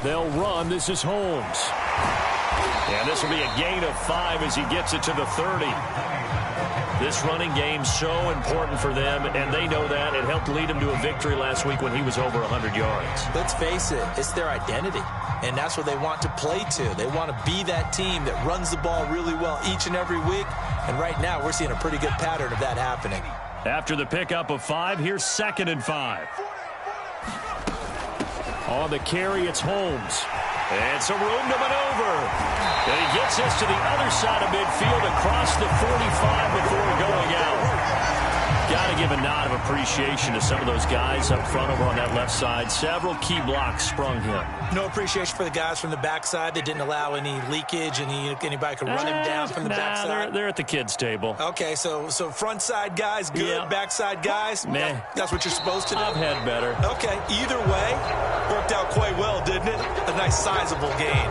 They'll run. This is Holmes. And this will be a gain of 5 as he gets it to the 30. This running game's so important for them, and they know that. It helped lead them to a victory last week when he was over 100 yards. Let's face it, it's their identity, and that's what they want to play to. They want to be that team that runs the ball really well each and every week, and right now we're seeing a pretty good pattern of that happening. After the pickup of 5, here's 2nd and 5. On the carry, it's Holmes. And some room to maneuver. And he gets this to the other side of midfield across the 45 before going out. Got to give a nod of appreciation to some of those guys up front over on that left side. Several key blocks sprung him. No appreciation for the guys from the backside. They didn't allow any leakage, and anybody could run him down from the backside. They're at the kids' table. Okay, so front side guys, good. Yeah. Backside guys, meh. That's what you're supposed to do. I've had better. Okay, either way, worked out quite well, didn't it? A nice sizable gain.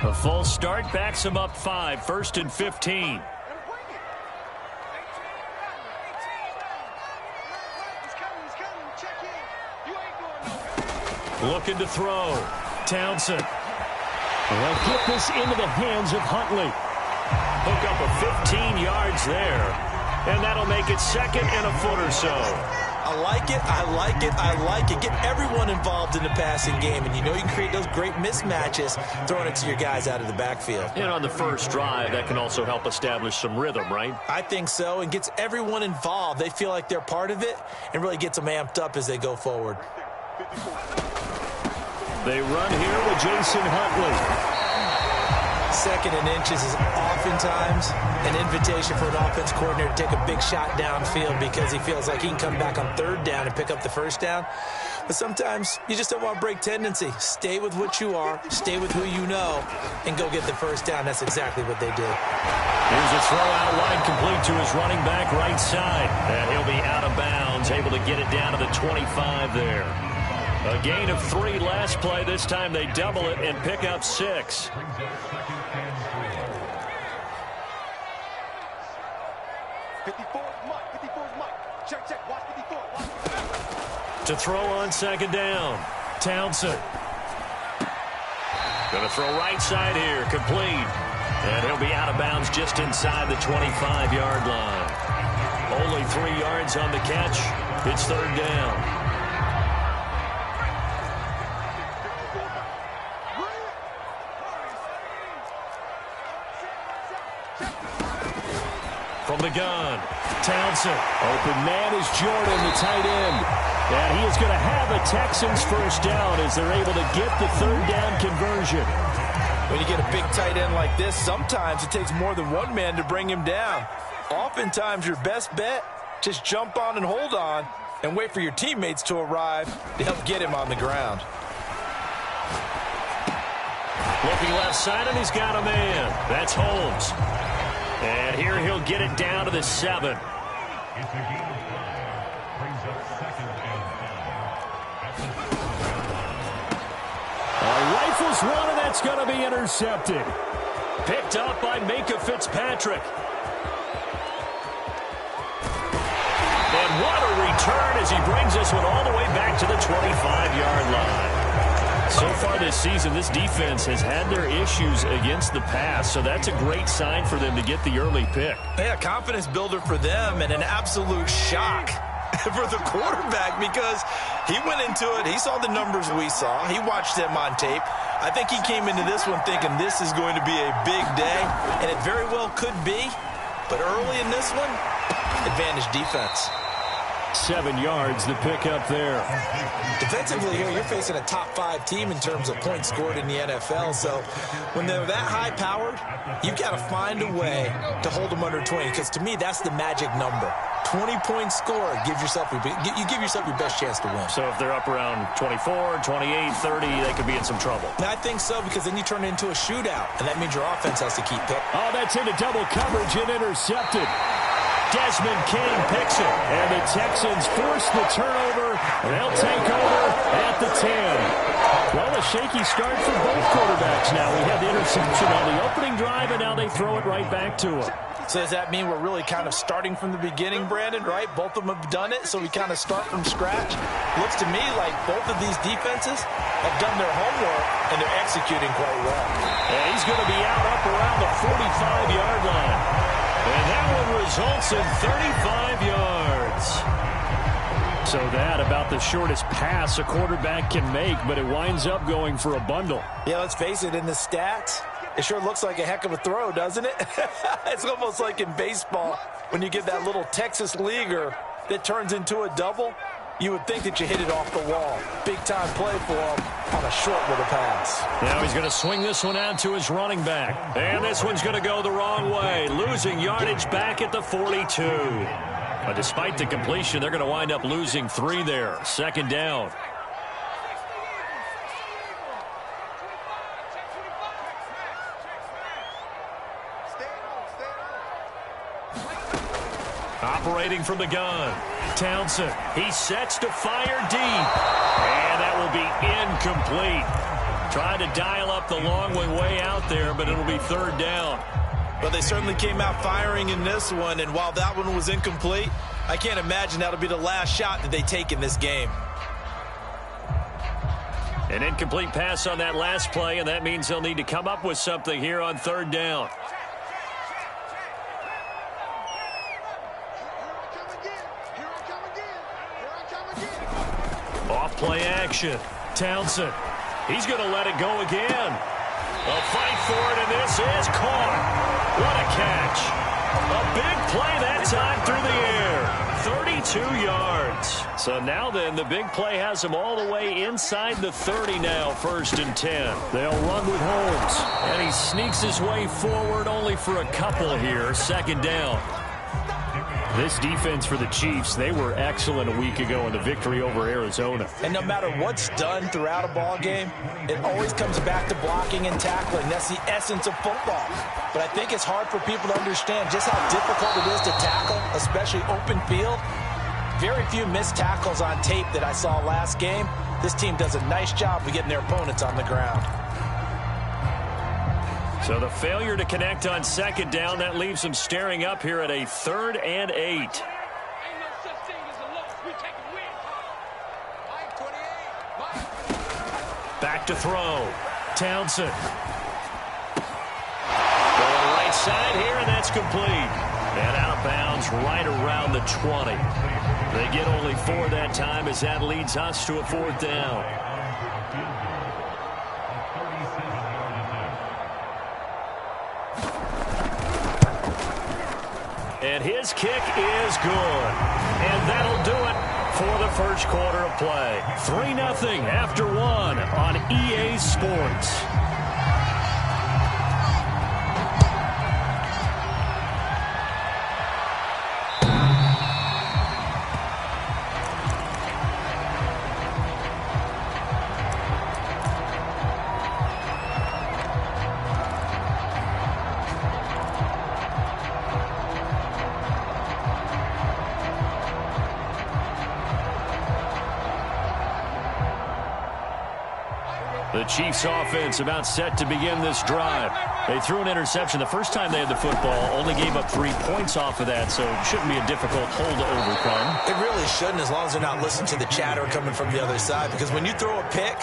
A full start backs him up 5, 1st and 15. Looking to throw. Townsend. They'll get this into the hands of Huntley. Hook up of 15 yards there. And that'll make it 2nd and a foot or so. I like it, I like it, I like it. Get everyone involved in the passing game, and you know you can create those great mismatches throwing it to your guys out of the backfield. And on the first drive, that can also help establish some rhythm, right? I think so, and gets everyone involved. They feel like they're part of it, and really gets them amped up as they go forward. They run here with Jason Huntley. 2nd and inches is oftentimes an invitation for an offense coordinator to take a big shot downfield because he feels like he can come back on 3rd down and pick up the 1st down. But sometimes you just don't want to break tendency. Stay with what you are, stay with who you know, and go get the 1st down. That's exactly what they did. Here's a throw out wide complete to his running back right side. And he'll be out of bounds, able to get it down to the 25 there. A gain of 3 last play. This time they double it and pick up 6. To throw on 2nd down. Townsend. Going to throw right side here. Complete. And he'll be out of bounds just inside the 25-yard line. Only 3 yards on the catch. It's 3rd down. From the gun, Townsend. Open man is Jordan, the tight end. And he is going to have a Texans 1st down as they're able to get the 3rd down conversion. When you get a big tight end like this, sometimes it takes more than one man to bring him down. Oftentimes, your best bet, just jump on and hold on and wait for your teammates to arrive to help get him on the ground. Looking left side, and he's got a man. That's Holmes. And here he'll get it down to the 7. Rifles one, and that's going to be intercepted. Picked up by Minka Fitzpatrick. And what a return as he brings this one all the way back to the 25-yard line. So far this season, this defense has had their issues against the pass, so that's a great sign for them to get the early pick. Yeah, confidence builder for them and an absolute shock for the quarterback because he went into it. He saw the numbers we saw. He watched them on tape. I think he came into this one thinking this is going to be a big day, and it very well could be. But early in this one, advantage defense. 7 yards, the pickup there. Defensively here, you're facing a top 5 team in terms of points scored in the NFL. So when they're that high-powered, you've got to find a way to hold them under 20. Because to me, that's the magic number. 20 points scored gives yourself you give yourself your best chance to win. So if they're up around 24, 28, 30, they could be in some trouble. And I think so, because then you turn it into a shootout, and that means your offense has to keep pick. Oh, that's into double coverage and intercepted. Desmond King picks it, and the Texans force the turnover. They'll take over at the 10. Well, a shaky start for both quarterbacks now. We had the interception on the opening drive, and now they throw it right back to him. So does that mean we're really kind of starting from the beginning, Brandon, right? Both of them have done it, so we kind of start from scratch. Looks to me like both of these defenses have done their homework, and they're executing quite well. And he's going to be out up around the 45-yard line. And that one results in 35 yards. So that about the shortest pass a quarterback can make, but it winds up going for a bundle. Yeah, let's face it, in the stats, it sure looks like a heck of a throw, doesn't it? It's almost like in baseball when you get that little Texas leaguer that turns into a double. You would think that you hit it off the wall. Big-time play for him on a short little pass. Now he's going to swing this one out to his running back. And this one's going to go the wrong way, losing yardage back at the 42. But despite the completion, they're going to wind up losing 3 there. Second down. Operating from the gun, Townsend. He sets to fire deep. And that will be incomplete. Trying to dial up the long way out there, but it'll be third down. But they certainly came out firing in this one, and while that one was incomplete, I can't imagine that'll be the last shot that they take in this game. An incomplete pass on that last play, and that means they'll need to come up with something here on third down. Off play action. Townsend. He's going to let it go again. A fight for it, and this is caught. What a catch. A big play that time through the air. 32 yards. So now then, the big play has him all the way inside the 30 now, 1st and 10. They'll run with Holmes. And he sneaks his way forward only for a couple here. Second down. This defense for the Chiefs, they were excellent a week ago in the victory over Arizona. And no matter what's done throughout a ball game, it always comes back to blocking and tackling. That's the essence of football. But I think it's hard for people to understand just how difficult it is to tackle, especially open field. Very few missed tackles on tape that I saw last game. This team does a nice job of getting their opponents on the ground. So the failure to connect on second down, that leaves them staring up here at a 3rd and 8. Back to throw. Townsend. Going right side here, and that's complete. And out of bounds right around the 20. They get only 4 that time as that leads us to a 4th down. And his kick is good. And that'll do it for the first quarter of play. 3-0 after 1 on EA Sports. The Chiefs offense about set to begin this drive. They threw an interception the first time they had the football, only gave up 3 points off of that, so it shouldn't be a difficult hole to overcome. It really shouldn't, as long as they're not listening to the chatter coming from the other side, because when you throw a pick,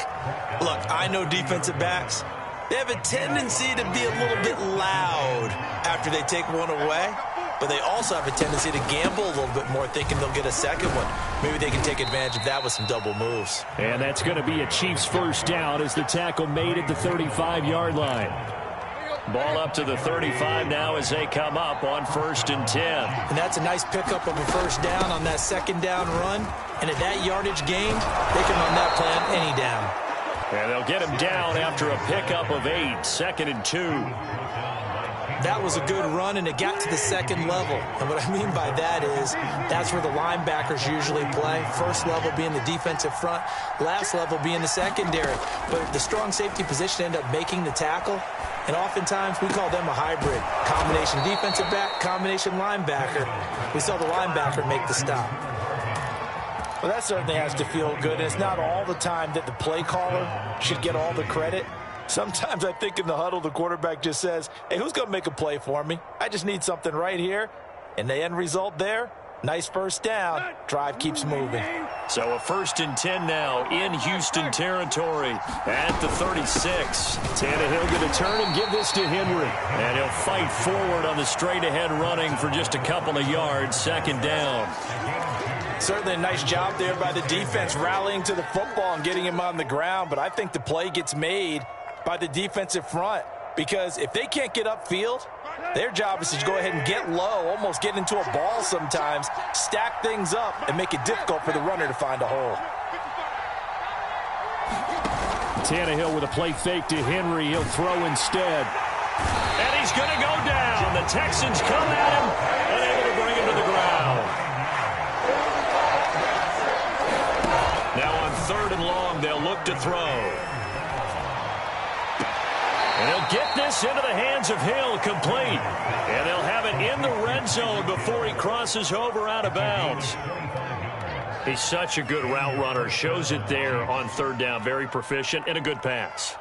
look, I know defensive backs, they have a tendency to be a little bit loud after they take one away. But they also have a tendency to gamble a little bit more, thinking they'll get a second one. Maybe they can take advantage of that with some double moves. And that's going to be a Chiefs first down as the tackle made at the 35-yard line. Ball up to the 35 now as they come up on 1st and 10. And that's a nice pickup of a first down on that second down run. And at that yardage gained, they can run that plan any down. And they'll get him down after a pickup of 8, 2nd and 2. That was a good run, and it got to the second level. And what I mean by that is that's where the linebackers usually play. First level being the defensive front, last level being the secondary. But the strong safety position ended up making the tackle, and oftentimes we call them a hybrid. Combination defensive back, combination linebacker. We saw the linebacker make the stop. Well, that certainly has to feel good. It's not all the time that the play caller should get all the credit. Sometimes I think in the huddle, the quarterback just says, hey, who's going to make a play for me? I just need something right here. And the end result there, nice first down. Drive keeps moving. So a 1st and 10 now in Houston territory at the 36. Tannehill going to turn and give this to Henry. And he'll fight forward on the straight-ahead running for just a couple of yards. 2nd down. Certainly a nice job there by the defense rallying to the football and getting him on the ground. But I think the play gets made by the defensive front, because if they can't get upfield, their job is to go ahead and get low, almost get into a ball sometimes, stack things up, and make it difficult for the runner to find a hole. Tannehill with a play fake to Henry. He'll throw instead. And he's going to go down. The Texans come at him and able to bring him to the ground. Now on 3rd and long, they'll look to throw. And he'll get this into the hands of Hill, complete. And they'll have it in the red zone before he crosses over out of bounds. He's such a good route runner. Shows it there on 3rd down. Very proficient and a good pass.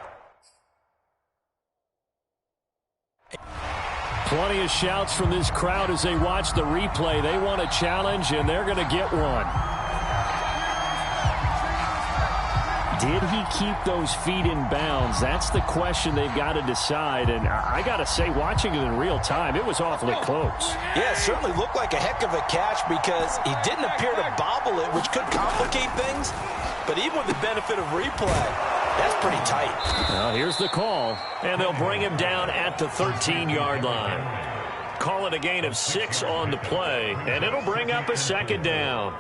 Plenty of shouts from this crowd as they watch the replay. They want a challenge, and they're going to get one. Did he keep those feet in bounds? That's the question they've got to decide. And I got to say, watching it in real time, it was awfully close. Yeah, it certainly looked like a heck of a catch because he didn't appear to bobble it, which could complicate things. But even with the benefit of replay, that's pretty tight. Well, here's the call, and they'll bring him down at the 13-yard line. Call it a gain of 6 on the play, and it'll bring up a 2nd down.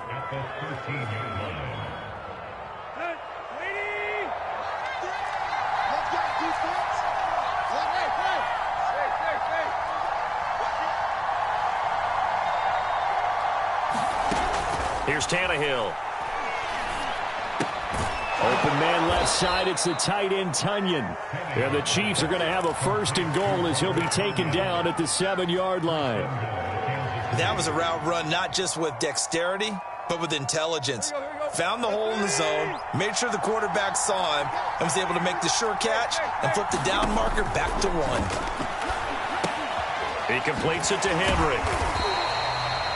Here's Tannehill. Open man left side. It's the tight end, Tunyon. And the Chiefs are going to have a 1st and goal as he'll be taken down at the 7-yard line. That was a route run not just with dexterity, but with intelligence. Found the hole in the zone, made sure the quarterback saw him, and was able to make the sure catch and flip the down marker back to 1. He completes it to Henry.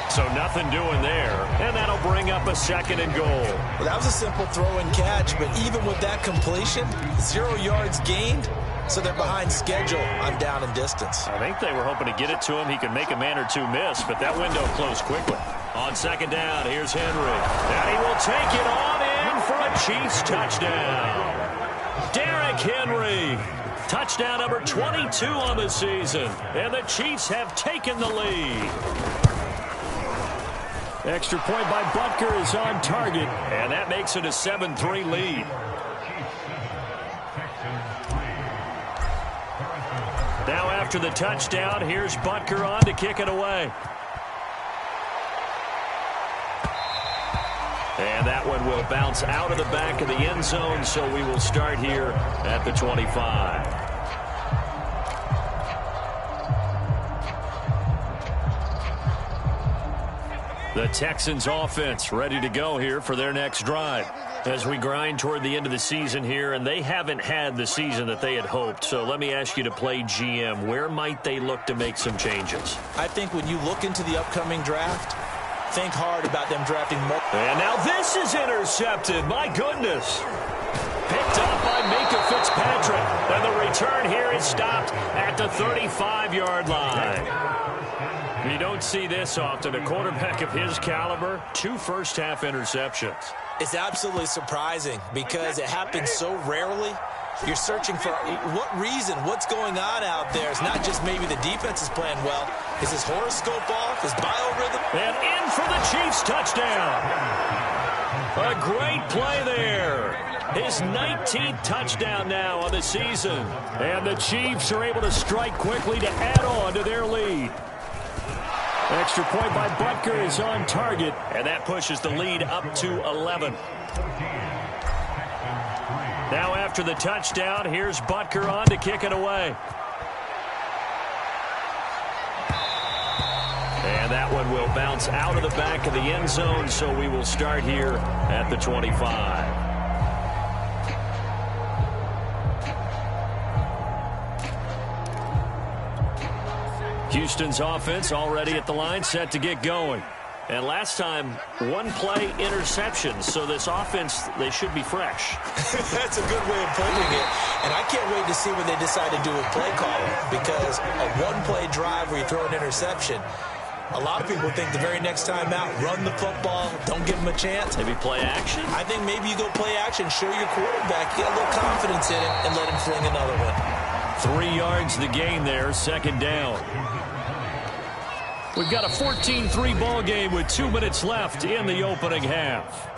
So nothing doing there, and that'll bring up a 2nd and goal. Well, that was a simple throw and catch, but even with that completion, 0 yards gained, so they're behind schedule on down and distance. I think they were hoping to get it to him. He could make a man or two miss, but that window closed quickly. On 2nd down, here's Henry. And he will take it on in for a Chiefs touchdown. Derrick Henry. Touchdown number 22 on the season. And the Chiefs have taken the lead. Extra point by Butker is on target, and that makes it a 7-3 lead. Now after the touchdown, here's Butker on to kick it away. And that one will bounce out of the back of the end zone, so we will start here at the 25. The Texans offense ready to go here for their next drive as we grind toward the end of the season here, and they haven't had the season that they had hoped. So let me ask you to play GM. Where might they look to make some changes? I think when you look into the upcoming draft, think hard about them drafting more. And now this is intercepted. My goodness. Picked up by Minka Fitzpatrick. And the return here is stopped at the 35-yard line. You don't see this often. A quarterback of his caliber, 2 first-half interceptions. It's absolutely surprising because it happens so rarely. You're searching for what reason, what's going on out there. It's not just maybe the defense is playing well. Is his horoscope off? His biorhythm? And in for the Chiefs touchdown. A great play there. His 19th touchdown now on the season. And the Chiefs are able to strike quickly to add on to their lead. Extra point by Butker is on target, and that pushes the lead up to 11. Now after the touchdown, here's Butker on to kick it away. And And that one will bounce out of the back of the end zone, so we will start here at the 25. Houston's offense already at the line, set to get going. And last time, one-play interceptions. So this offense, they should be fresh. That's a good way of putting it. And I can't wait to see what they decide to do with play calling. Because a one-play drive where you throw an interception, a lot of people think the very next time out, run the football, don't give them a chance. Maybe play action? I think maybe you go play action, show your quarterback, get a little confidence in him, and let him fling another one. 3 yards the gain there, second down. We've got a 14-3 ball game with 2 minutes left in the opening half.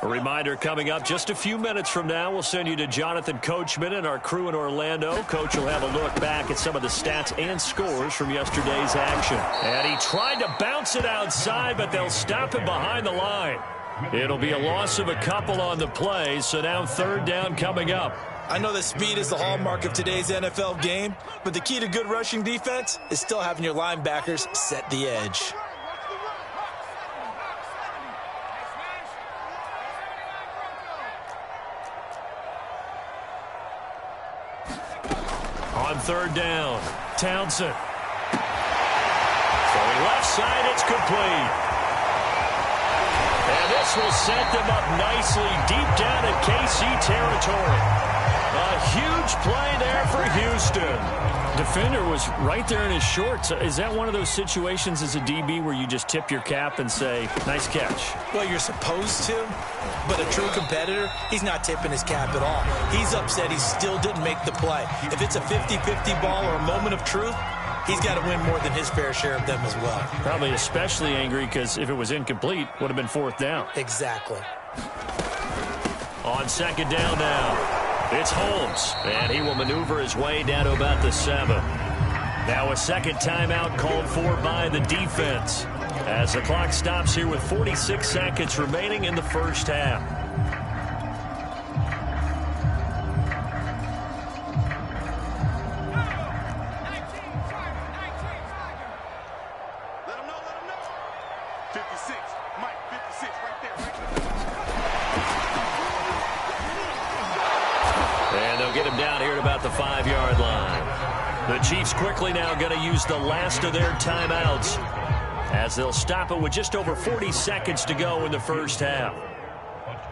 A reminder coming up just a few minutes from now. We'll send you to Jonathan Coachman and our crew in Orlando. Coach will have a look back at some of the stats and scores from yesterday's action. And he tried to bounce it outside, but they'll stop him behind the line. It'll be a loss of a couple on the play, so now third down coming up. I know that speed is the hallmark of today's NFL game, but the key to good rushing defense is still having your linebackers set the edge. On third down, Townsend. Throwing left side, it's complete. And this will set them up nicely deep down in KC territory. A huge play there for Houston. Defender was right there in his shorts. Is that one of those situations as a DB where you just tip your cap and say, nice catch? Well, you're supposed to, but a true competitor, he's not tipping his cap at all. He's upset he still didn't make the play. If it's a 50-50 ball or a moment of truth, he's got to win more than his fair share of them as well. Probably especially angry because if it was incomplete, would have been fourth down. Exactly. On second down now, it's Holmes, and he will maneuver his way down to about the 7. Now a second timeout called for by the defense as the clock stops here with 46 seconds remaining in the first half. The 5-yard line. The Chiefs quickly now going to use the last of their timeouts as they'll stop it with just over 40 seconds to go in the first half. A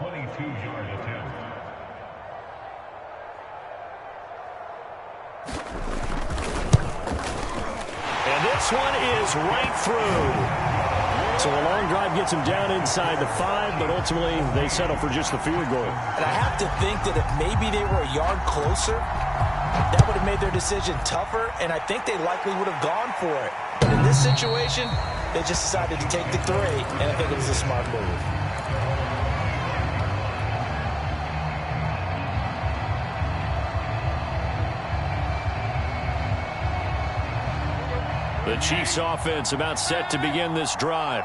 22-yard attempt. And this one is right through. So a long drive gets them down inside the 5, but ultimately they settle for just the field goal. And I have to think that if maybe they were a yard closer, that would have made their decision tougher, and I think they likely would have gone for it. But in this situation, they just decided to take the 3, and I think it was a smart move. The Chiefs offense about set to begin this drive.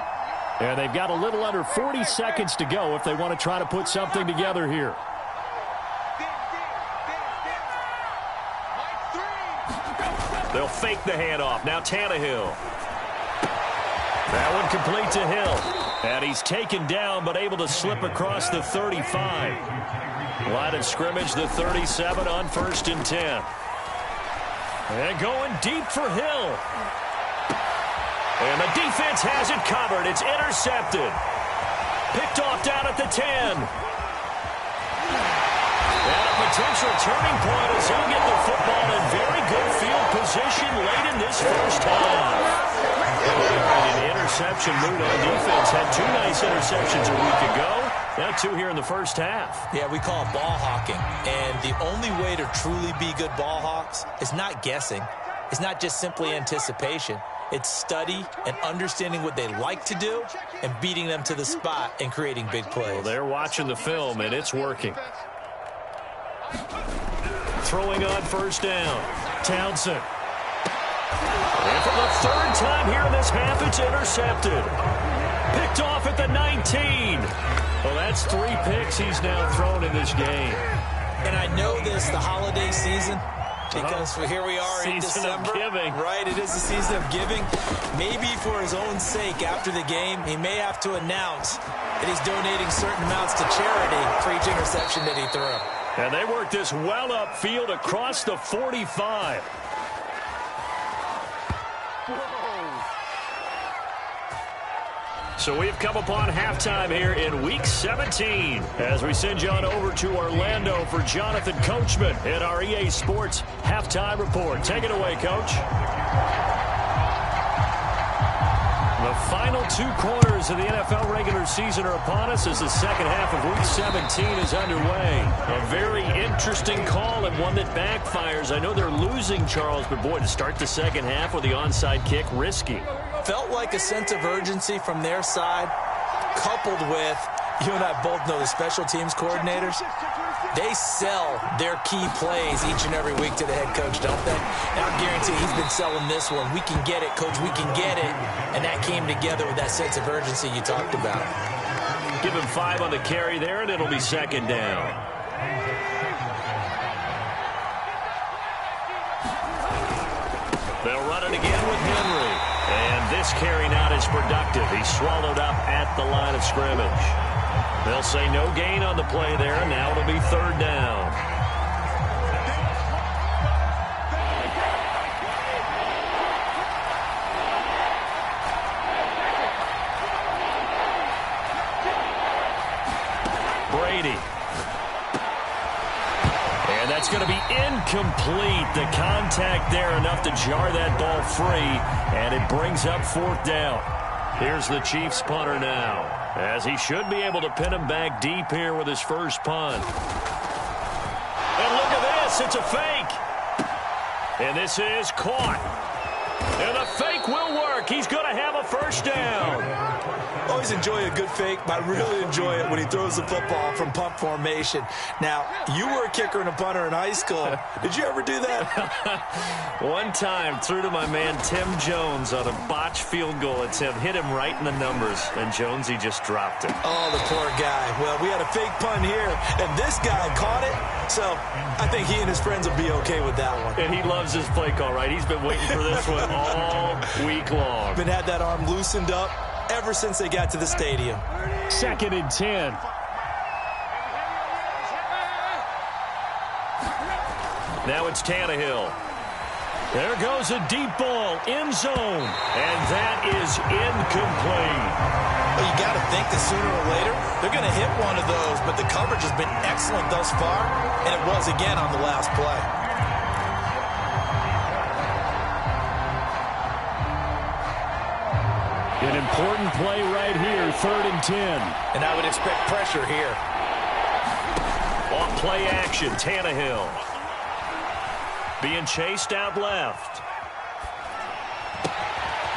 And they've got a little under 40 seconds to go if they want to try to put something together here. They'll fake the handoff. Now Tannehill. That one complete to Hill. And he's taken down but able to slip across the 35. Line of scrimmage, the 37 on 1st and 10. And going deep for Hill. And the defense has it covered. It's intercepted. Picked off down at the 10. And a potential turning point as he'll get the football in very good field position late in this first half. An interception mood on defense. Had 2 nice interceptions a week ago. Now 2 here in the first half. Yeah, we call it ball hawking. And the only way to truly be good ball hawks is not guessing. It's not just simply anticipation. It's study and understanding what they like to do and beating them to the spot and creating big plays. Well, they're watching the film, and it's working. Throwing on first down. Townsend. And for the third time here in this half, it's intercepted. Picked off at the 19. Well, that's 3 picks he's now thrown in this game. And I know this, the holiday season, because here we are in December. Season of giving. Right, it is the season of giving. Maybe for his own sake, after the game, he may have to announce that he's donating certain amounts to charity for each interception that he threw. And they work this well upfield across the 45. So we've come upon halftime here in Week 17 as we send you on over to Orlando for Jonathan Coachman in our EA Sports Halftime Report. Take it away, Coach. The final 2 quarters of the NFL regular season are upon us as the second half of Week 17 is underway. A very interesting call and one that backfires. I know they're losing, Charles, but boy, to start the second half with the onside kick, risky. Felt like a sense of urgency from their side, coupled with, you and I both know the special teams coordinators, they sell their key plays each and every week to the head coach, don't they? And I guarantee he's been selling this one. We can get it, coach, we can get it. And that came together with that sense of urgency you talked about. Give him 5 on the carry there, and it'll be second down. They'll run it again with Henry. And this carry not as productive. He's swallowed up at the line of scrimmage. They'll say no gain on the play there, and now it'll be third down. Brady. And that's going to be incomplete. The contact there enough to jar that ball free, and it brings up fourth down. Here's the Chiefs punter now, as he should be able to pin him back deep here with his first punt. And look at this, it's a fake. And this is caught. And the fake will work. He's going to have a first down. Always enjoy a good fake, but I really enjoy it when he throws the football from punt formation. Now, you were a kicker and a punter in high school. Did you ever do that? One time, threw to my man Tim Jones on a botched field goal attempt. Hit him right in the numbers, and Jonesy just dropped it. Oh, the poor guy. Well, we had a fake punt here, and this guy caught it. So I think he and his friends will be okay with that one. And he loves his play call, right? He's been waiting for this one all week long. Been had that arm loosened up ever since they got to the stadium. 2nd and 10. Now it's Tannehill. There goes a deep ball, end zone, and that is incomplete. Well, you got to think that sooner or later they're going to hit one of those, but the coverage has been excellent thus far, and it was again on the last play. An important play right here, 3rd and 10. And I would expect pressure here. Off play action, Tannehill. Being chased out left.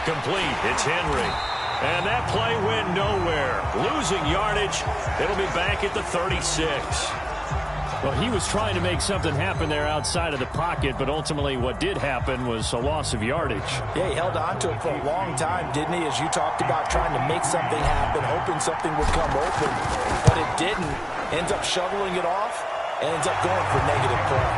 Complete, it's Henry. And that play went nowhere. Losing yardage, it'll be back at the 36. Well, he was trying to make something happen there outside of the pocket, but ultimately what did happen was a loss of yardage. Yeah, he held on to it for a long time, didn't he? As you talked about trying to make something happen, hoping something would come open, but it didn't. Ends up shoveling it off, and ends up going for negative play.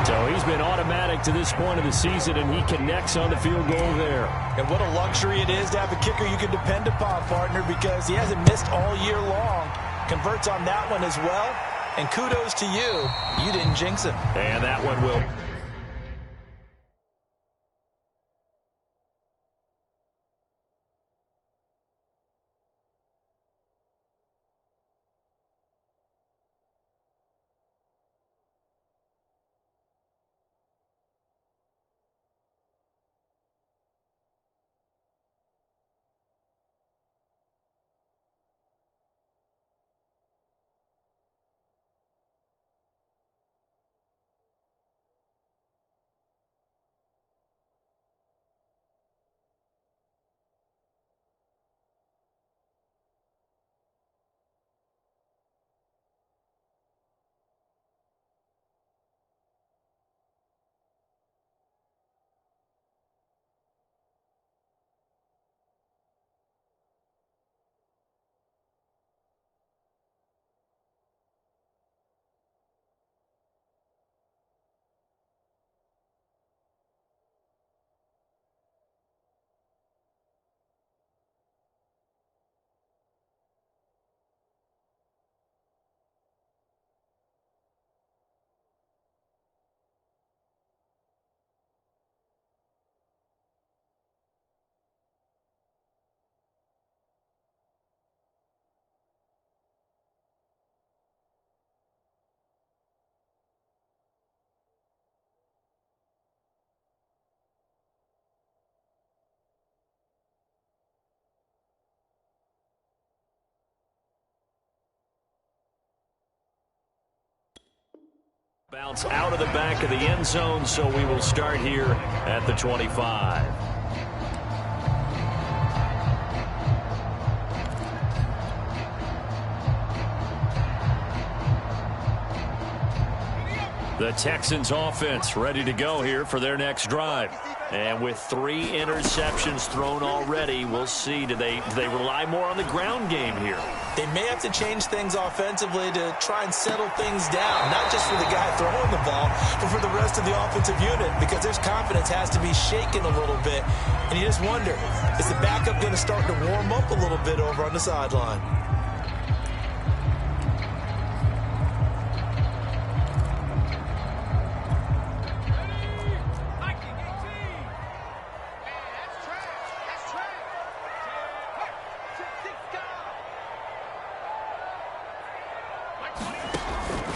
So he's been automatic to this point of the season, and he connects on the field goal there. And what a luxury it is to have a kicker you can depend upon, partner, because he hasn't missed all year long. Converts on that one as well. And kudos to you. You didn't jinx him. And that one will. Bounce out of the back of the end zone, so we will start here at the 25. The Texans offense ready to go here for their next drive. And with 3 interceptions thrown already, we'll see. Do they rely more on the ground game here? They may have to change things offensively to try and settle things down, not just for the guy throwing the ball, but for the rest of the offensive unit, because their confidence has to be shaken a little bit. And you just wonder, is the backup going to start to warm up a little bit over on the sideline?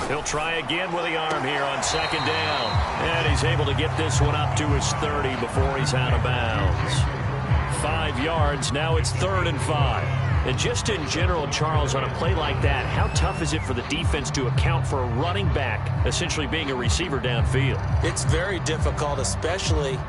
He'll try again with the arm here on second down. And he's able to get this one up to his 30 before he's out of bounds. 5 yards. Now it's 3rd and 5. And just in general, Charles, on a play like that, how tough is it for the defense to account for a running back essentially being a receiver downfield? It's very difficult, especially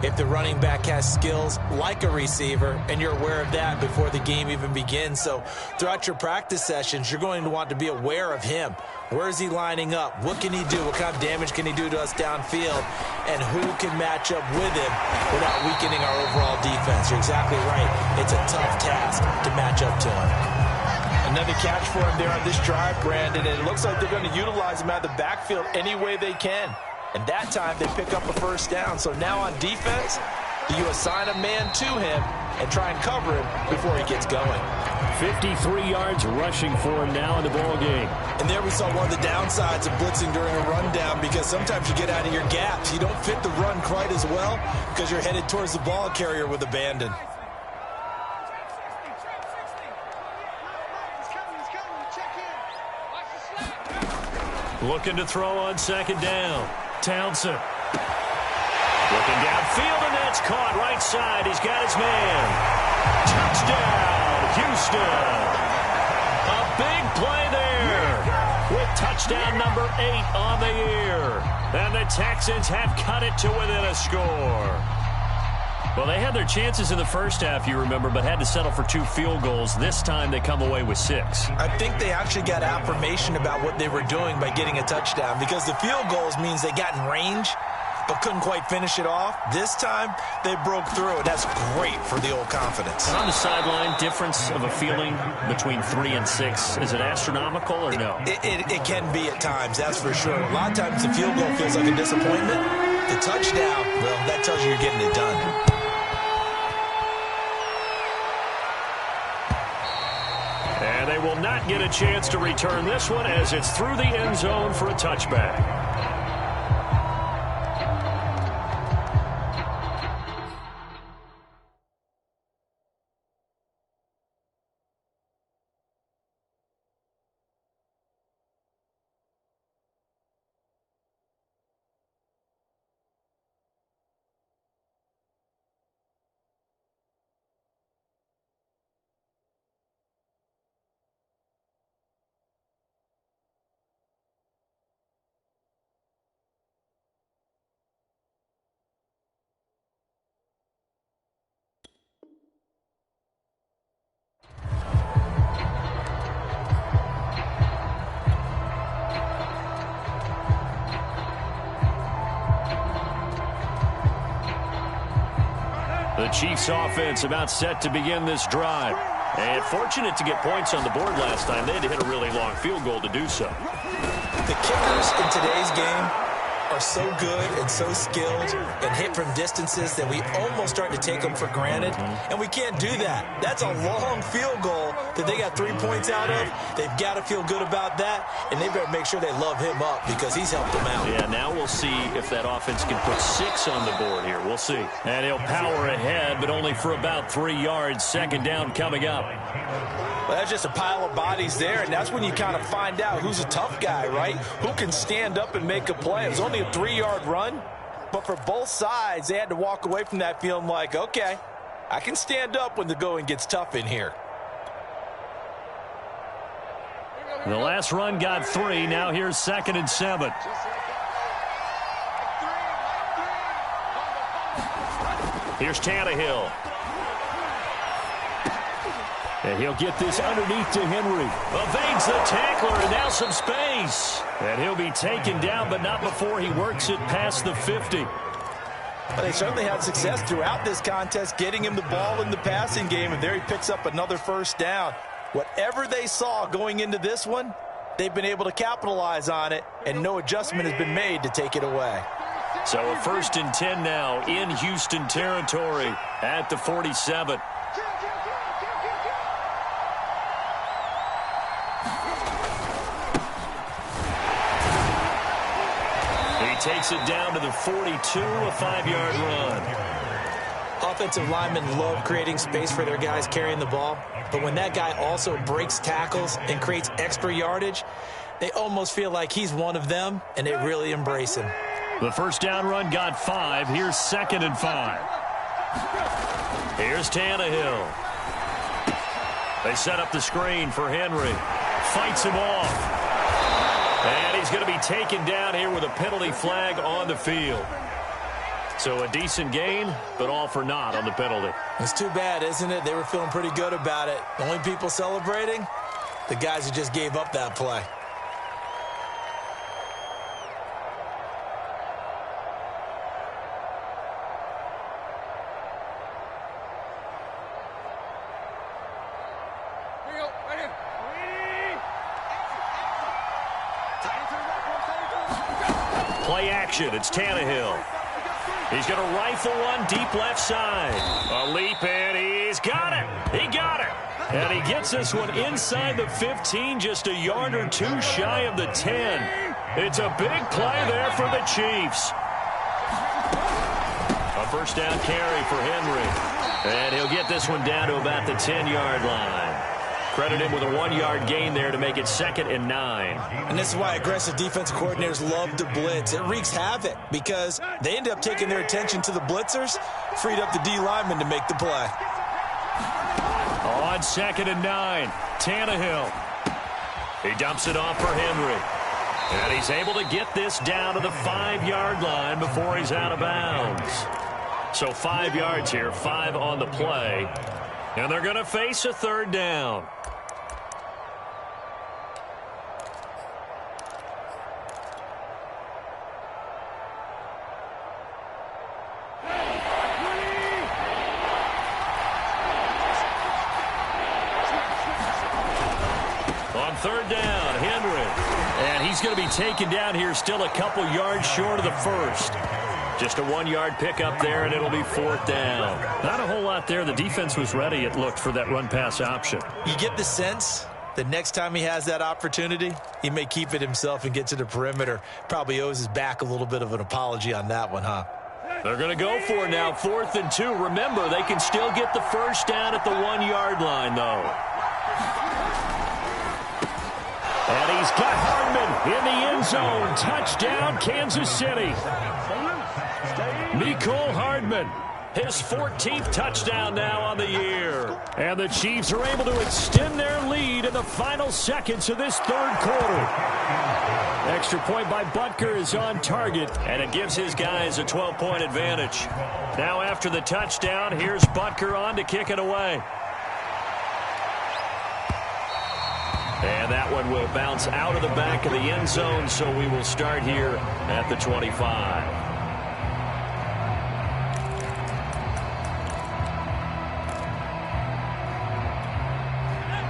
if the running back has skills like a receiver, and you're aware of that before the game even begins. So throughout your practice sessions, you're going to want to be aware of him. Where is he lining up? What can he do? What kind of damage can he do to us downfield? And who can match up with him without weakening our overall defense? You're exactly right. It's a tough task to match up to him. Another catch for him there on this drive, Brandon, and it looks like they're going to utilize him out of the backfield any way they can. And that time they pick up a first down. So now on defense, do you assign a man to him and try and cover him before he gets going? 53 yards rushing for him now in the ball game. And there we saw one of the downsides of blitzing during a rundown, because sometimes you get out of your gaps. You don't fit the run quite as well because you're headed towards the ball carrier with abandon. Looking to throw on second down. Townsend. Looking downfield, and that's caught right side. He's got his man. Touchdown, Houston. A big play there with touchdown number 8 on the year. And the Texans have cut it to within a score. Well, they had their chances in the first half, you remember, but had to settle for 2 field goals. This time they come away with 6. I think they actually got affirmation about what they were doing by getting a touchdown, because the field goals means they got in range but couldn't quite finish it off. This time they broke through, and that's great for the old confidence. And on the sideline, difference of a feeling between 3 and 6, is it astronomical or no? It can be at times, that's for sure. A lot of times the field goal feels like a disappointment. The touchdown, well, that tells you you're getting it done. And they will not get a chance to return this one as it's through the end zone for a touchback. The Chiefs offense about set to begin this drive. And fortunate to get points on the board last time. They had to hit a really long field goal to do so. The kickers in today's game are so good and so skilled and hit from distances that we almost start to take them for granted. And we can't do that. That's a long field goal that they got 3 points out of. They've got to feel good about that, and they better make sure they love him up because he's helped them out. Yeah, now we'll see if that offense can put 6 on the board here. We'll see. And he'll power ahead, but only for about 3 yards. Second down coming up. Well, that's just a pile of bodies there, and that's when you kind of find out who's a tough guy, right? Who can stand up and make a play. It was only a 3-yard run, but for both sides, they had to walk away from that feeling like, okay, I can stand up when the going gets tough in here. The last run got 3. Now here's 2nd and 7. Here's Tannehill. And he'll get this underneath to Henry. Evades the tackler, and now some space. And he'll be taken down, but not before he works it past the 50. Well, they certainly had success throughout this contest, getting him the ball in the passing game, and there he picks up another first down. Whatever they saw going into this one, they've been able to capitalize on it, and no adjustment has been made to take it away. So a 1st and 10 now in Houston territory at the 47. He takes it down to the 42, a 5-yard run. Offensive linemen love creating space for their guys carrying the ball, but when that guy also breaks tackles and creates extra yardage, they almost feel like he's one of them, and they really embrace him. The first down run got 5. Here's 2nd and 5. Here's Tannehill. They set up the screen for Henry. Fights him off. And he's going to be taken down here with a penalty flag on the field. So a decent gain, but all for naught on the penalty. It's too bad, isn't it? They were feeling pretty good about it. The only people celebrating, the guys who just gave up that play. Play action. It's Tannehill. He's going to rifle one deep left side. A leap, and he's got it. He got it. And he gets this one inside the 15, just a yard or two shy of the 10. It's a big play there for the Chiefs. A first down carry for Henry. And he'll get this one down to about the 10-yard line. Credit him with a 1-yard gain there to make it 2nd and 9. And this is why aggressive defensive coordinators love to blitz. It wreaks havoc because they end up taking their attention to the blitzers, freed up the D lineman to make the play. On 2nd and 9, Tannehill. He dumps it off for Henry. And he's able to get this down to the 5-yard line before he's out of bounds. So 5 yards here, 5 on the play. And they're going to face a 3rd down. On 3rd down, Henry. And he's going to be taken down here still a couple yards short of the 1st. Just a 1-yard pickup there, and it'll be 4th down. Not a whole lot there. The defense was ready, it looked, for that run-pass option. You get the sense that next time he has that opportunity, he may keep it himself and get to the perimeter. Probably owes his back a little bit of an apology on that one, huh? They're going to go for it now, 4th and 2. Remember, they can still get the first down at the 1-yard line, though. And he's got Hardman in the end zone. Touchdown, Kansas City. Mecole Hardman, his 14th touchdown now on the year. And the Chiefs are able to extend their lead in the final seconds of this 3rd quarter. Extra point by Butker is on target, and it gives his guys a 12-point advantage. Now after the touchdown, here's Butker on to kick it away. And that one will bounce out of the back of the end zone, so we will start here at the 25.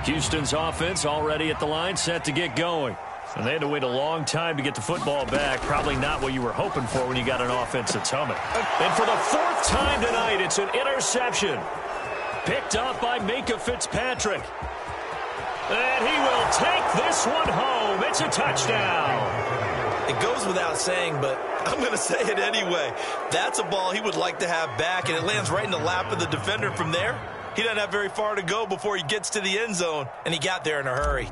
Houston's offense already at the line, set to get going. And they had to wait a long time to get the football back. Probably not what you were hoping for when you got an offense that's humming. And for the 4th time tonight, it's an interception. Picked up by Minkah Fitzpatrick. And he will take this one home. It's a touchdown. It goes without saying, but I'm going to say it anyway. That's a ball he would like to have back, and it lands right in the lap of the defender from there. He doesn't have very far to go before he gets to the end zone, and he got there in a hurry.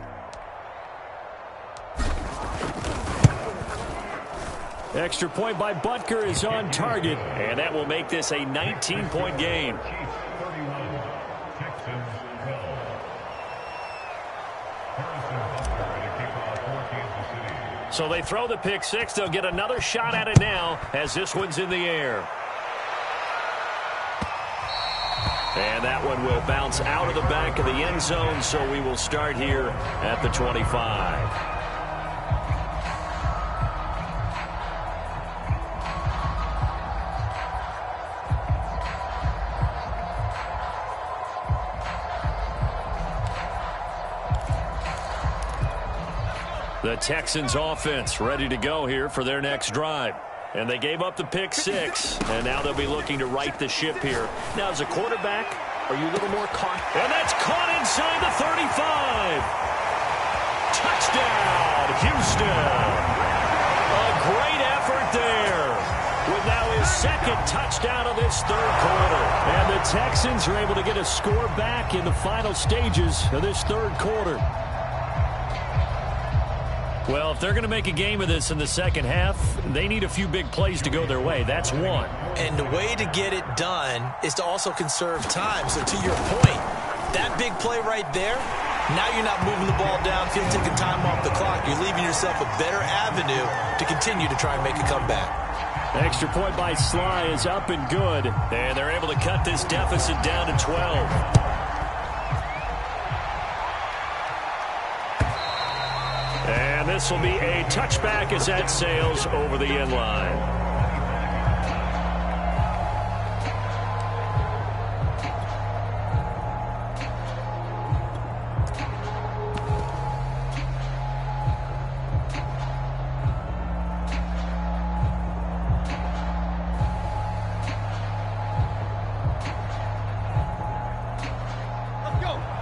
Extra point by Butker is on target, and that will make this a 19-point game. So they throw the pick six. They'll get another shot at it now as this one's in the air. And that one will bounce out of the back of the end zone, so we will start here at the 25. The Texans offense ready to go here for their next drive. And they gave up the pick six, and now they'll be looking to right the ship here. Now, as a quarterback, are you a little more caught? And that's caught inside the 35. Touchdown, Houston. A great effort there with now his second touchdown of this third quarter. And the Texans are able to get a score back in the final stages of this third quarter. Well, if they're going to make a game of this in the second half, they need a few big plays to go their way. That's one. And the way to get it done is to also conserve time. So to your point, that big play right there, now you're not moving the ball downfield, taking time off the clock. You're leaving yourself a better avenue to continue to try and make a comeback. Extra point by Sly is up and good. And they're able to cut this deficit down to 12. And this will be a touchback as that sails over the end line.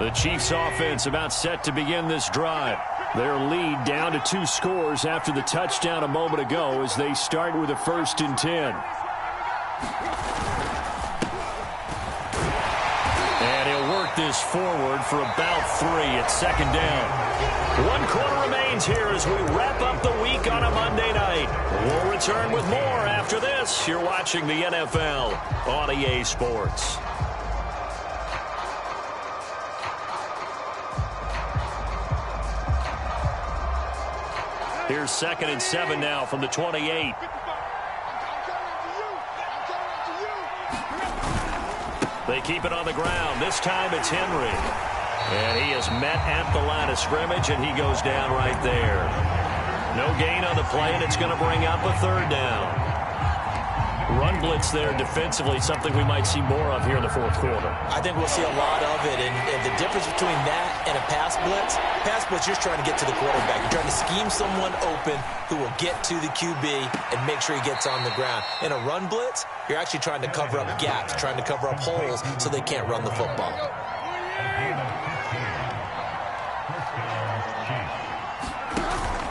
The Chiefs offense about set to begin this drive. Their lead down to 2 scores after the touchdown a moment ago as they start with a 1st and 10. And he'll work this forward for about 3 at 2nd down. 1 quarter remains here as we wrap up the week on a Monday night. We'll return with more after this. You're watching the NFL on EA Sports. Here's 2nd and 7 now from the 28. They keep it on the ground. This time it's Henry. And he is met at the line of scrimmage, and he goes down right there. No gain on the play, and it's going to bring up a 3rd down. Run blitz there defensively, something we might see more of here in the 4th quarter. I think we'll see a lot of it, and the difference between that and a pass blitz, you're just trying to get to the quarterback. You're trying to scheme someone open who will get to the QB and make sure he gets on the ground. In a run blitz, you're actually trying to cover up gaps, trying to cover up holes so they can't run the football.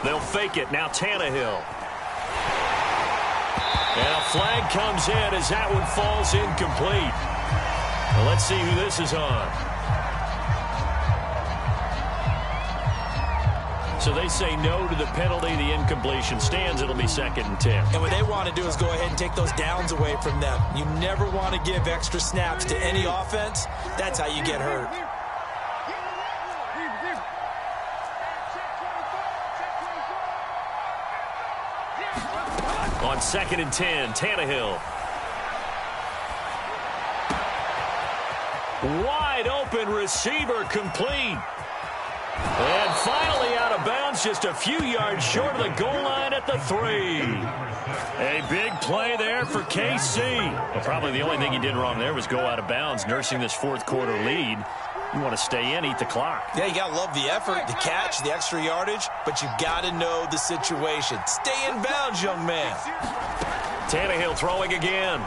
They'll fake it. Now Tannehill. And a flag comes in as that one falls incomplete. Well, let's see who this is on. So they say no to the penalty. The incompletion stands. It'll be 2nd and 10. And what they want to do is go ahead and take those downs away from them. You never want to give extra snaps to any offense. That's how you get hurt. On 2nd and 10, Tannehill. Wide open receiver complete. And finally out of bounds, just a few yards short of the goal line at the 3. A big play there for KC. Well, probably the only thing he did wrong there was go out of bounds, nursing this 4th quarter lead. You want to stay in, eat the clock. Yeah, you got to love the effort, the catch, the extra yardage, but you got to know the situation. Stay in bounds, young man. Tannehill throwing again.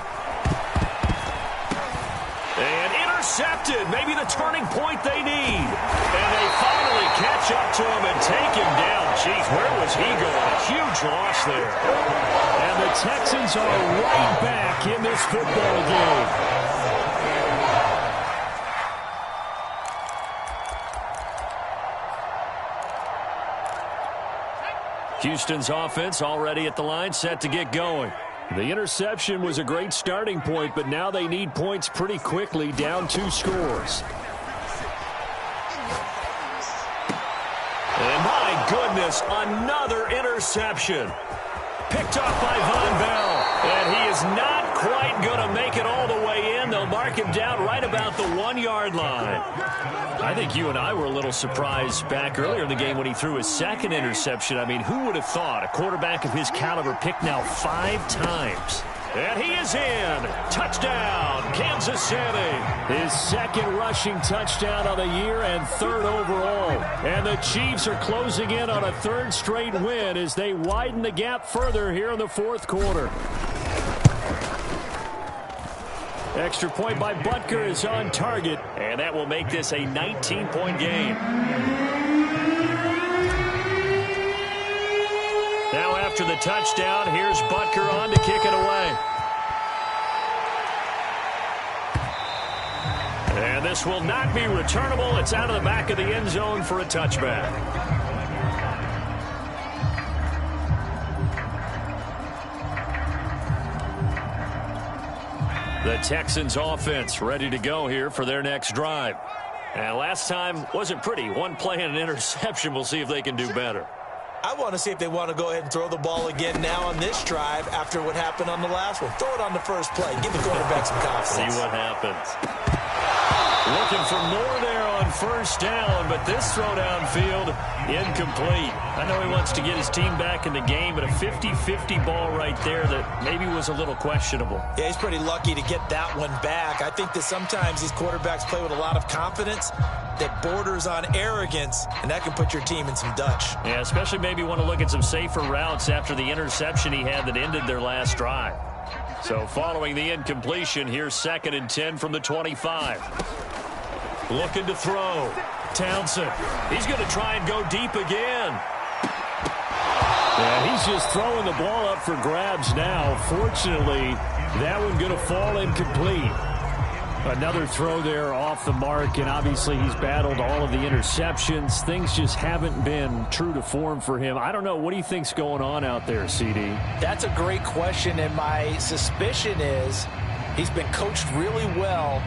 And intercepted. Maybe the turning point they need. And they finally catch up to him and take him down. Jeez, where was he going? A huge loss there. And the Texans are right back in this football game. Houston's offense already at the line, set to get going. The interception was a great starting point, but now they need points pretty quickly, down 2 scores. And my goodness, another interception. Picked off by Von Bell, and he is not quite going to make it all the way in. They'll mark him down right about the 1-yard line. I think you and I were a little surprised back earlier in the game when he threw his second interception. I mean, who would have thought a quarterback of his caliber picked now 5 times? And he is in. Touchdown, Kansas City. His second rushing touchdown of the year and 3rd overall. And the Chiefs are closing in on a 3rd straight win as they widen the gap further here in the 4th quarter. Extra point by Butker is on target, and that will make this a 19-point game. Now after the touchdown, here's Butker on to kick it away. And this will not be returnable. It's out of the back of the end zone for a touchback. The Texans offense ready to go here for their next drive. And last time wasn't pretty. 1 play and an interception. We'll see if they can do better. I want to see if they want to go ahead and throw the ball again now on this drive after what happened on the last one. Throw it on the first play. Give the quarterback some confidence. See what happens. Looking for more there on 1st down, but this throw downfield incomplete. I know he wants to get his team back in the game, but a 50-50 ball right there that maybe was a little questionable. Yeah, he's pretty lucky to get that one back. I think that sometimes these quarterbacks play with a lot of confidence that borders on arrogance, and that can put your team in some Dutch. Yeah, especially maybe want to look at some safer routes after the interception he had that ended their last drive. So following the incompletion, here's 2nd and 10 from the 25. Looking to throw. Townsend. He's going to try and go deep again. And he's just throwing the ball up for grabs now. Fortunately, that one going to fall incomplete. Another throw there off the mark, and obviously he's battled all of the interceptions. Things just haven't been true to form for him. I don't know. What do you think's going on out there, CD? That's a great question, and my suspicion is he's been coached really well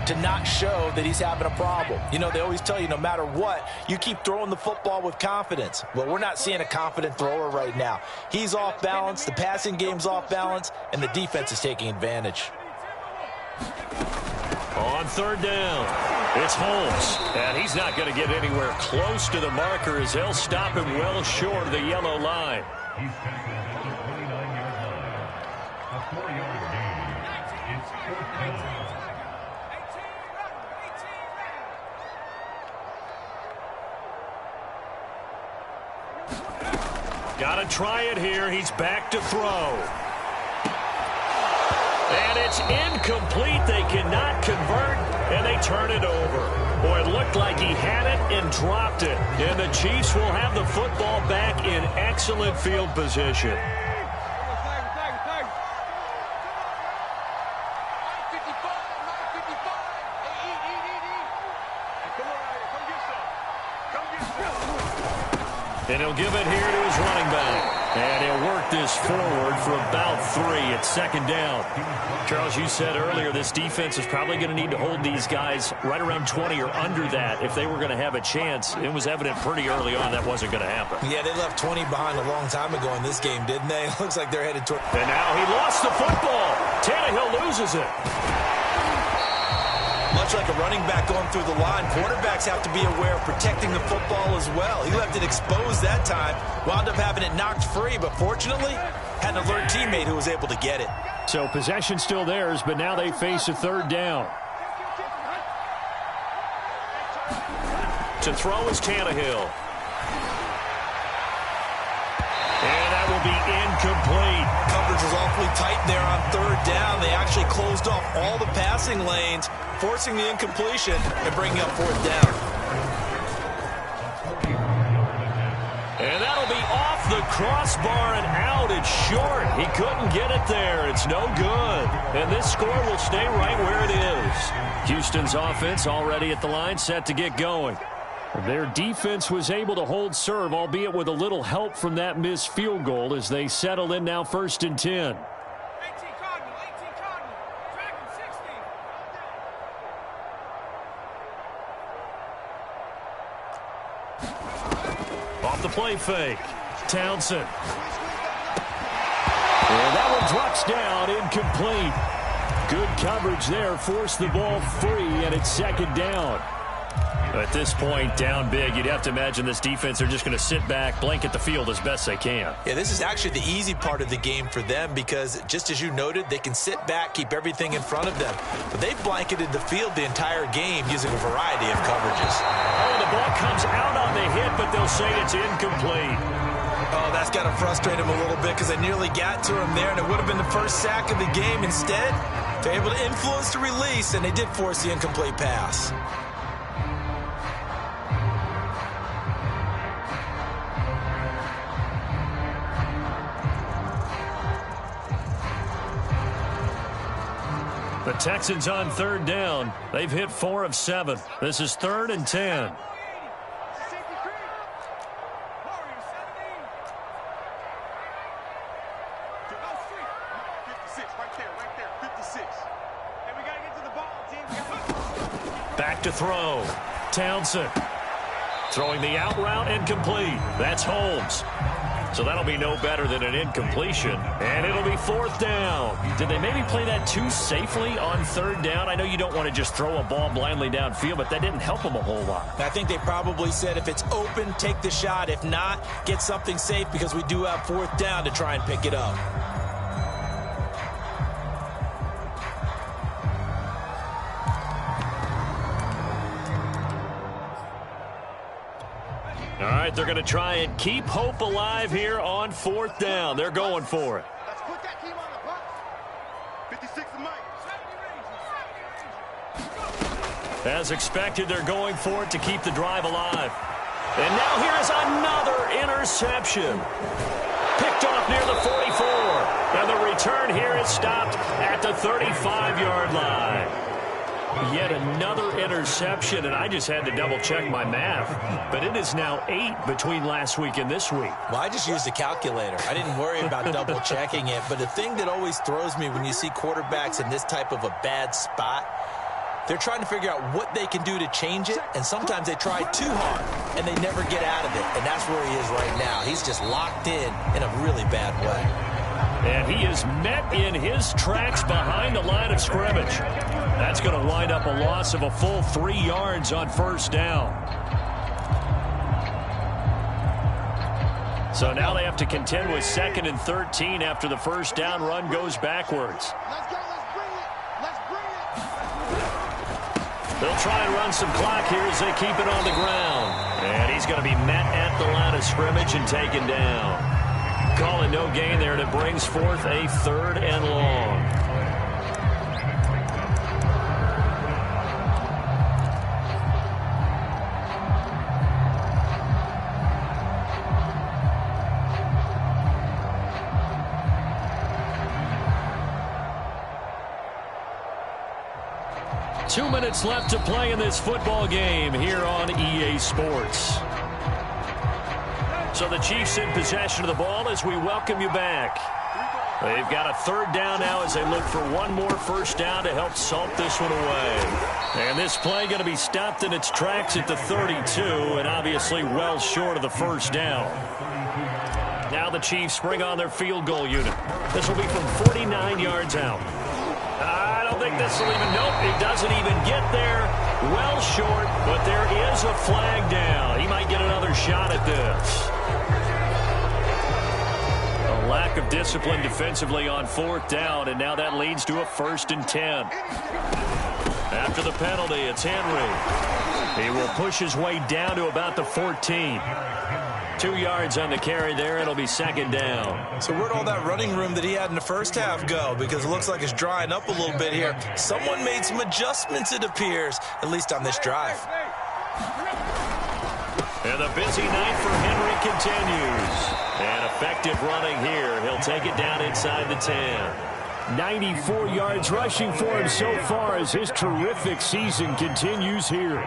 to not show that he's having a problem. You know, they always tell you no matter what, you keep throwing the football with confidence. Well, we're not seeing a confident thrower right now. He's off balance, the passing game's off balance, and the defense is taking advantage. On 3rd down, it's Holmes, and he's not going to get anywhere close to the marker as they'll stop him well short of the yellow line. He's tackled at the 29-yard line. A 4-yard gain. It's 4th down. Got to try it here. He's back to throw. And it's incomplete. They cannot convert, and they turn it over. Boy, it looked like he had it and dropped it. And the Chiefs will have the football back in excellent field position. And he'll give it here to his running back. And he'll work this forward for about 3 at 2nd down. Charles, you said earlier this defense is probably going to need to hold these guys right around 20 or under that if they were going to have a chance. It was evident pretty early on that wasn't going to happen. Yeah, they left 20 behind a long time ago in this game, didn't they? It looks like they're headed toward... And now he lost the football. Tannehill loses it. Much like a running back going through the line, quarterbacks have to be aware of protecting the football as well. He left it exposed that time, wound up having it knocked free, but fortunately, had an alert teammate who was able to get it. So possession still theirs, but now they face a 3rd down. To throw is Tannehill. And that will be incomplete. Coverage was awfully tight there on 3rd down. They actually closed off all the passing lanes, forcing the incompletion and bringing up 4th down. And that'll be off the crossbar and out. It's short. He couldn't get it there. It's no good. And this score will stay right where it is. Houston's offense already at the line, set to get going. Their defense was able to hold serve, albeit with a little help from that missed field goal as they settle in now 1st and 10. Off the play fake. Townsend. And that one drops down, incomplete. Good coverage there, forced the ball free, and it's second down. At this point, down big, you'd have to imagine this defense are just going to sit back, blanket the field as best they can. Yeah, this is actually the easy part of the game for them because, just as you noted, they can sit back, keep everything in front of them. But they've blanketed the field the entire game using a variety of coverages. Oh, the ball comes out on the hit, but they'll say it's incomplete. Oh, that's got to frustrate him a little bit because they nearly got to him there, and it would have been the first sack of the game. Instead, they're able to influence the release, and they did force the incomplete pass. The Texans on third down. They've hit 4 of 7. This is 3rd and 10. Back to throw. Townsend. Throwing the out route and complete. That's Holmes. So that'll be no better than an incompletion. And it'll be 4th down. Did they maybe play that too safely on 3rd down? I know you don't want to just throw a ball blindly downfield, but that didn't help them a whole lot. I think they probably said if it's open, take the shot. If not, get something safe because we do have 4th down to try and pick it up. All right, they're going to try and keep hope alive here on 4th down. They're going for it. Let's put that team on the box. 56 of Mike. As expected, they're going for it to keep the drive alive. And now here is another interception. Picked off near the 44. And the return here is stopped at the 35-yard line. Yet another interception, and I just had to double-check my math. But it is now 8 between last week and this week. Well, I just used a calculator. I didn't worry about double-checking it. But the thing that always throws me when you see quarterbacks in this type of a bad spot, they're trying to figure out what they can do to change it, and sometimes they try too hard, and they never get out of it. And that's where he is right now. He's just locked in a really bad way. And he is met in his tracks behind the line of scrimmage. That's going to wind up a loss of a full 3 yards on 1st down. So now they have to contend with 2nd and 13 after the 1st down run goes backwards. Let's go. Let's bring it. Let's bring it. They'll try and run some clock here as they keep it on the ground. And he's going to be met at the line of scrimmage and taken down. Calling no gain there, and it brings forth a 3rd and long. Two minutes left to play in this football game here on EA Sports. So the Chiefs in possession of the ball as we welcome you back. They've got a 3rd down now as they look for one more 1st down to help salt this one away. And this play going to be stopped in its tracks at the 32, and obviously well short of the 1st down. Now the Chiefs bring on their field goal unit. This will be from 49 yards out. I don't think this will even, nope, it doesn't even get there. Well short, but there is a flag down. He might get another shot at this. A lack of discipline defensively on 4th down, and now that leads to a 1st and 10. After the penalty, it's Henry. He will push his way down to about the 14. 2 yards on the carry there. It'll be 2nd down. So where'd all that running room that he had in the 1st half go? Because it looks like it's drying up a little bit here. Someone made some adjustments, it appears, at least on this drive. And the busy night for Henry continues. And effective running here. He'll take it down inside the 10. 94 yards rushing for him so far as his terrific season continues here.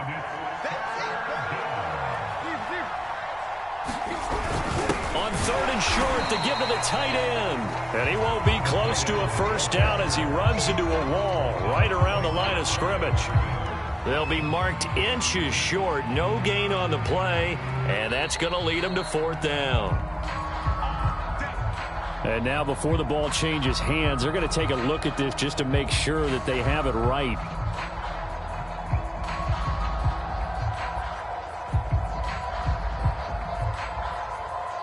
On 3rd and short to give to the tight end. And he won't be close to a 1st down as he runs into a wall right around the line of scrimmage. They'll be marked inches short. No gain on the play. And that's going to lead him to 4th down. And now before the ball changes hands, they're going to take a look at this just to make sure that they have it right.